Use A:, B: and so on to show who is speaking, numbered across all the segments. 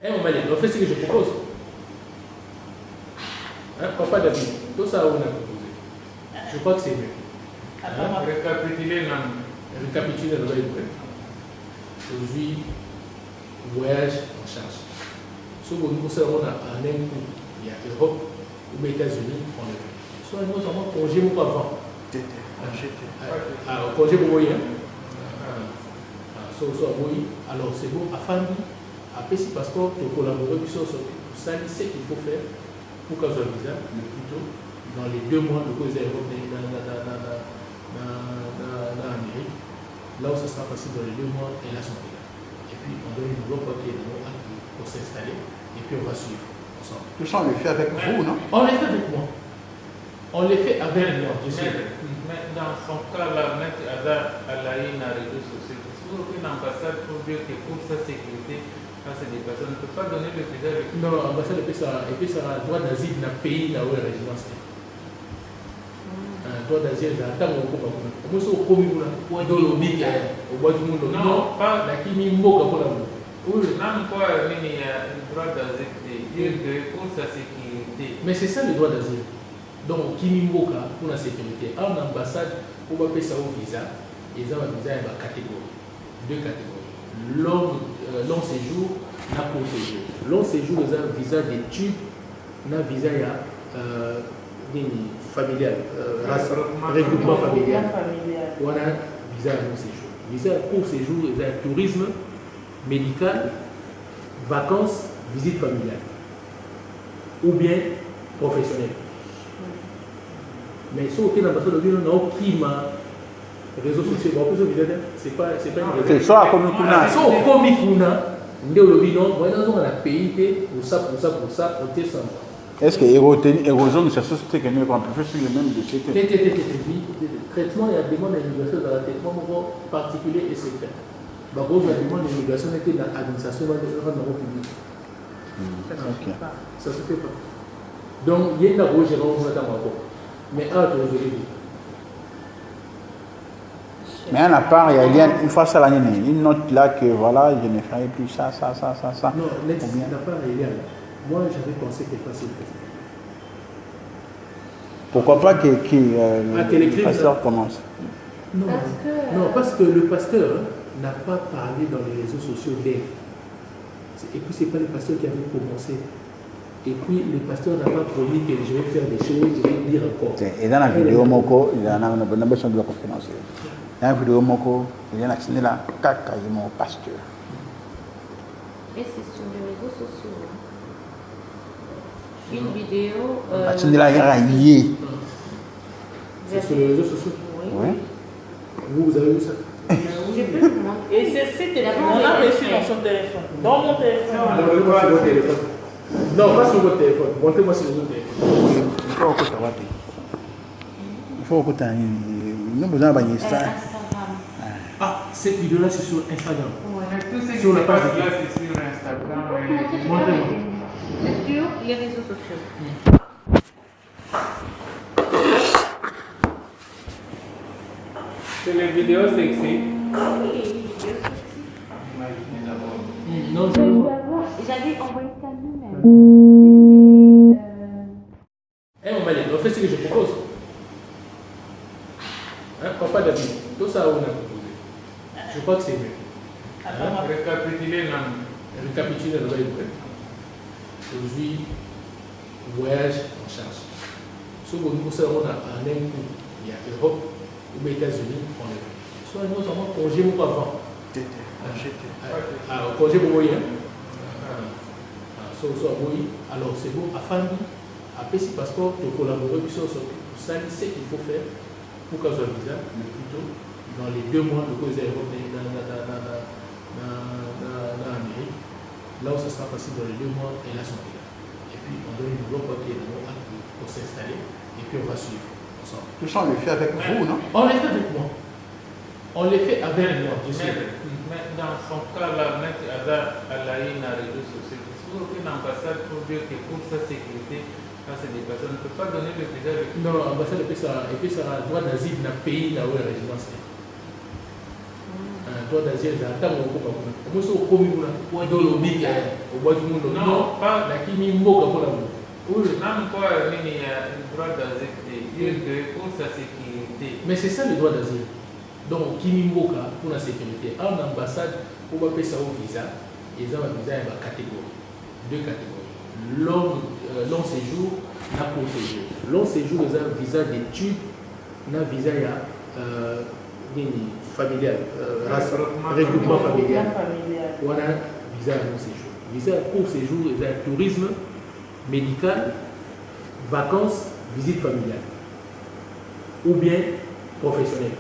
A: On fait ce que je propose. Hein, papa David, tout ça on a proposé. Je crois que c'est mieux.
B: Récapituler, non.
A: Récapituler le vrai. Aujourd'hui, voyage en charge. Si vous nous serons à un coup, il y a Europe ou les États-Unis, on le fait. Soit nous avons congé ou pas avant. Congé pour vous, alors c'est bon, à Fandi, à Pessi Passeport, de collaborer sur ce qu'il faut faire pour qu'on soit visa, le plus tôt, dans les 2 mois de cause européenne dans l'Amérique, là où ce sera facile dans les 2 mois, et là, son là. Et puis, on donne une nouveau papier pour s'installer, et puis on va suivre ensemble.
C: Tout ça, on le fait avec vous, non?
A: On les fait avec moi. On les fait avec moi, je sais.
B: Mais dans son cas, là, Maître Ada Alaï n'a réseaux sociaux. Une ambassade pour dire que pour sa sécurité, c'est des personnes ne peuvent pas donner le visa avec.
A: Non, l'ambassade et puis ça a droit d'asile dans le pays là où est résidence. Droit d'asile dans le temps où on peut se commis là, dans le big au bois du monde. Non, pas la qui m'y moque pour la boue.
B: Oui, non, quoi, il y a le droit d'asile dire que pour sa sécurité.
A: Mais c'est ça le droit d'asile. Donc, qui m'y moque pour la sécurité. En ambassade, on va payer ça au visa, et ça va visa est ma catégorie. 2 catégories. Long séjour, na court séjour. Long séjour, c'est un visa d'études, na visa familial, regroupement familial. Voilà, visa long séjour. Visa court séjour, c'est tourisme, médical, vacances, visite familiale. Ou bien professionnel. Mais si aucun ambassadeur n'a aucun réseaux sociaux, c'est pas une
C: c'est ça comme nous connaissons.
A: C'est comme nous connaissons. On a payé pour ça, on te sent.
C: Est-ce que l'érosion de cette société que nous avons fait sur le même dossier?
A: Traitement, il y a des demandes d'immigration dans le traitement particulier et secret. Par contre, la demande d'immigration était dans l'administration de l'Europe publique. Ça ne se fait pas. Donc, il y a une approche mais aujourd'hui.
C: Mais à la part, il y a une fois ça l'année, une note là que voilà, je ne ferai plus ça.
A: Non, la part est là. Moi, j'avais pensé que c'était facile.
C: Pourquoi pas que le pasteur commence?
A: Non, parce que le pasteur n'a pas parlé dans les réseaux sociaux d'aide. Et puis, ce n'est pas le pasteur qui avait commencé. Et puis, le pasteur n'a pas promis que je vais faire des choses, je vais dire encore.
C: Et dans la vidéo, Moko, il y a une besoin de conférence. Dans la vidéo, Moko, il y a un là, quasiment pasteur.
D: Et c'est sur les réseaux sociaux. Une vidéo.
A: C'est sur les réseaux sociaux?
D: Oui.
A: Vous avez vu ça?
D: Je peux vous montrer.
E: Et c'est on a reçu dans son téléphone. Dans mon téléphone.
A: Montrez-moi sur votre téléphone. Non, pas sur votre téléphone. Montrez-moi sur votre téléphone.
C: Il faut que tu aies nous besoin de ça.
A: Ah, cette vidéo-là, c'est sur Instagram.
B: Tout ce qui
A: Sur la
B: se
A: page
B: passe
A: de
B: là, c'est sur Instagram.
A: Montrez-moi.
D: C'est sur les réseaux sociaux.
B: C'est les vidéos sexy.
D: Oui, les vidéos sexy.
B: Imaginez d'abord.
A: Non,
D: J'avais envoyé ça lui-même.
A: on fait ce que je propose. Hein, papa David, tout ça on a proposé. Je crois que c'est mieux.
B: Récapituler, non.
A: Récapituler le vrai. Aujourd'hui, voyage en charge. Si nous serons à un coup, il y a Europe ou les États-Unis, on le fait. Soit nous avons congé ou pas avant. Congé pour vous, alors c'est bon, à Fandi, à Pessi Passeport, de collaborer sur ce qu'il faut faire pour qu'on soit visa le plus tôt, dans les 2 mois de cause européenne dans l'Amérique, là où ce sera facile dans les 2 mois, et là, son là. Et puis, on donne une nouveau papier pour s'installer, et puis on va suivre ensemble.
C: Tout ça, on le fait avec vous, non?
A: On les fait avec moi. On les fait avec moi, je sais.
B: Mais dans son cas, là, Maître Ada Alaï n'a réseaux sociaux. Une ambassade pour dire que pour sa sécurité, c'est des personnes ne peuvent pas donner le visa avec.
A: Non, l'ambassade et puis ça a droit d'asile dans le pays là où est résidence. droit d'asile ntango okokakuna omosi okomi kuna dolobika obwaki mundo
B: Non, pas.
A: lakini mboka mpona mo
B: Même pas nini ya droit d'asile dire que pour sa sécurité.
A: mais c'est ça le droit d'asile donc kimi mboka mpona sécurité awa na ambassade po bapesa o visa eza bavisa ya bacatégorie deux catégories long séjour na court séjour long séjour eza visa d'étude na visa ya nini familial regroupement familial wana visa ya long séjour visa ya court séjour eza ya tourisme médical vacances visite familiale ou bien professionnel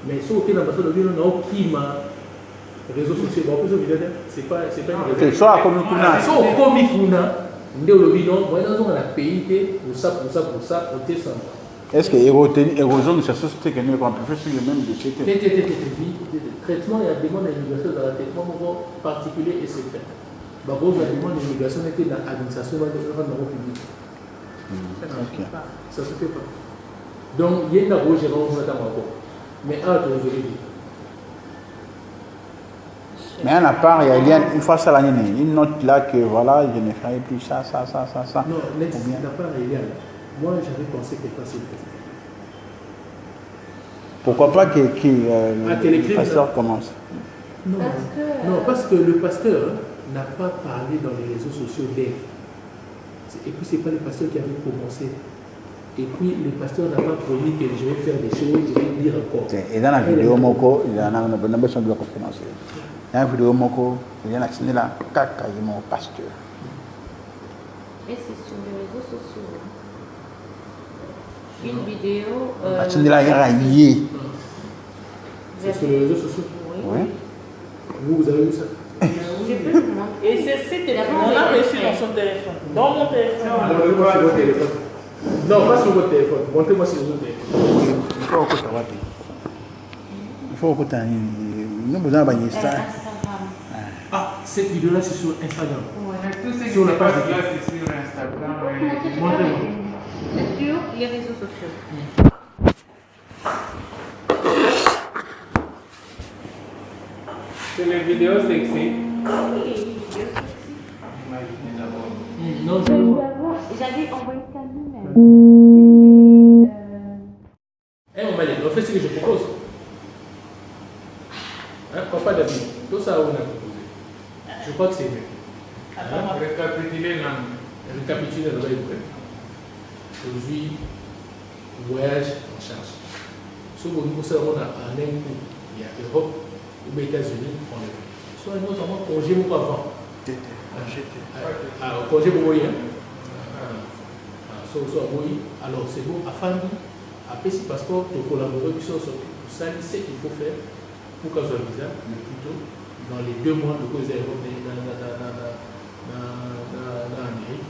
A: mais ce qui est dans l'ambassade de l'Okima réseaux sociaux c'est pas une
C: C'est soit comme nous
A: so komi kuna nde olobi non moi dans un pays pour ça on te sent
C: est-ce que l'érosion de sa société que nous avons fait sur le même dossier
A: traitement il y a demande d'immigration dans le traitement particulier et secret bah bon la demande d'immigration était dans l'administration de l'ordre public ça se fait pas donc il y a une gros gérant mais à
C: mais à part, il y a une fois ça une note là que voilà, je ne ferai plus ça.
A: Non, la part est là. Moi, j'avais pensé que c'était facile.
C: Pourquoi pas que le pasteur commence?
A: Non, parce que le pasteur n'a pas parlé dans les réseaux sociaux d'aide. Et puis, ce n'est pas le pasteur qui avait commencé. Et puis, le pasteur n'a pas promis que je vais faire des choses, je vais dire encore.
C: Et dans la vidéo, Moko, il y a un besoin de bloc financier. Dans la vidéo, Moko, il y a un accident là, caca, il mon pasteur.
D: Et c'est sur les réseaux sociaux. Une vidéo.
C: Accident là, il y a un yé.
A: C'est sur les réseaux sociaux?
C: Oui.
A: Vous avez vu ça?
D: Je peux vous montrer.
E: Et c'était on a reçu dans son téléphone. Dans mon téléphone.
A: Montrez-moi sur votre téléphone. Non, pas sur votre téléphone. Montrez-moi sur votre téléphone.
C: Il faut que tu aies nous besoin de ça.
D: Instagram.
A: Ah, cette vidéo-là, c'est sur Instagram.
B: Mais tout ce qui
A: Sur la
B: se
A: page
B: passe
A: de
B: là, c'est sur Instagram.
A: Montrez-moi.
D: C'est sur les réseaux sociaux.
B: C'est les vidéos sexy.
D: Oui, les vidéos sexy.
B: Imaginez d'abord.
A: Non, c'est bon.
D: J'avais envoyé ça nous-mêmes.
A: On fait ce que je propose. Hein, papa David, tout ça on a proposé. Je crois que c'est mieux.
B: Récapituler non.
A: Récapituler le vrai. Aujourd'hui, voyage en charge. Ce que nous savons en un coup, il y a Europe ou les États-Unis, on le fait. Soit nous avons congé ou avant. Congé pour moyen. Alors c'est bon, afin après si passeport, de collaborer sur ça, ce qu'il faut faire pour qu'on soit visa, mais plutôt dans les 2 mois de cause européenne dans l'Amérique,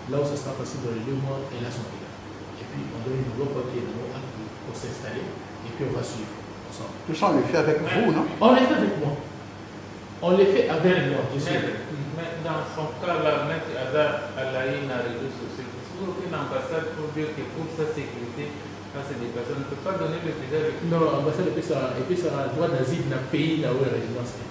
A: là où ça sera facile dans les 2 mois, et là son visa. Et puis on donne une nouveau papier pour s'installer, et puis on va suivre ensemble.
C: Tout ça, on le fait avec vous, non?
A: On les fait avec moi. On les fait avec moi, je sais.
B: Mais dans son cas, là, Maître Ada Alaï n'a réseaux sociaux. C'est une ambassade pour dire que pour sa sécurité, quand c'est des personnes, ne peut pas donner le visa.
A: Non, l'ambassade et puis ça a droit d'asile dans le pays là où la résidence est.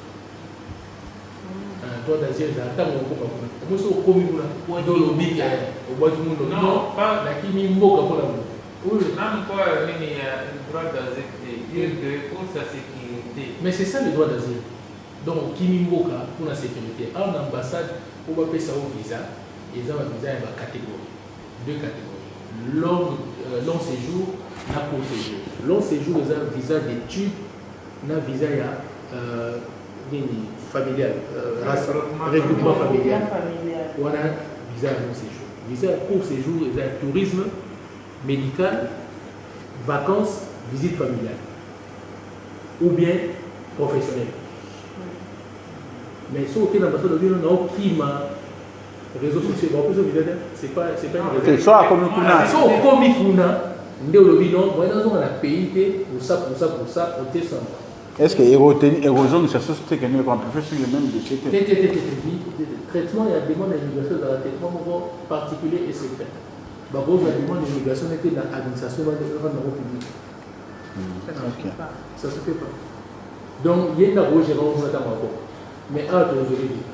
A: Droit d'asile dans le temps où on peut pas. Moi, c'est au commun là. Au bois du monde.
B: Non, pas.
A: La qui m'y moque pour la monde.
B: Même pas le droit d'asile, dire que pour sa sécurité.
A: Mais c'est ça le droit d'asile. Donc, qui m'y moque pour la sécurité. En ambassade, on va payer ça au visa. Et ça va visa dans catégorie. 2 catégories. Long séjour, na court séjour. Long séjour, c'est un visa d'étude, na visa familial, regroupement familial. Voilà, visa long séjour. Visa court séjour, c'est un tourisme médical, vacances, visite familiale. Ou bien professionnel. Mais ce qui est dans l'ambassade de l'Union, qui m'a réseaux sociaux, c'est pas une
C: C'est soit comme nous
A: so komi kuna nde olobi non moi dans un pays pour ça on te sent.
C: Est-ce que l'érosion de sa société que nous avons fait sur le même dossier?
A: Traitement, il y a demande d'immigration dans le traitement particulier et secret. La demande d'immigration était dans l'administration de l'ordre public. Ça se fait pas. Donc, il y a une gauche et une autre. Mais un, tu veux dire.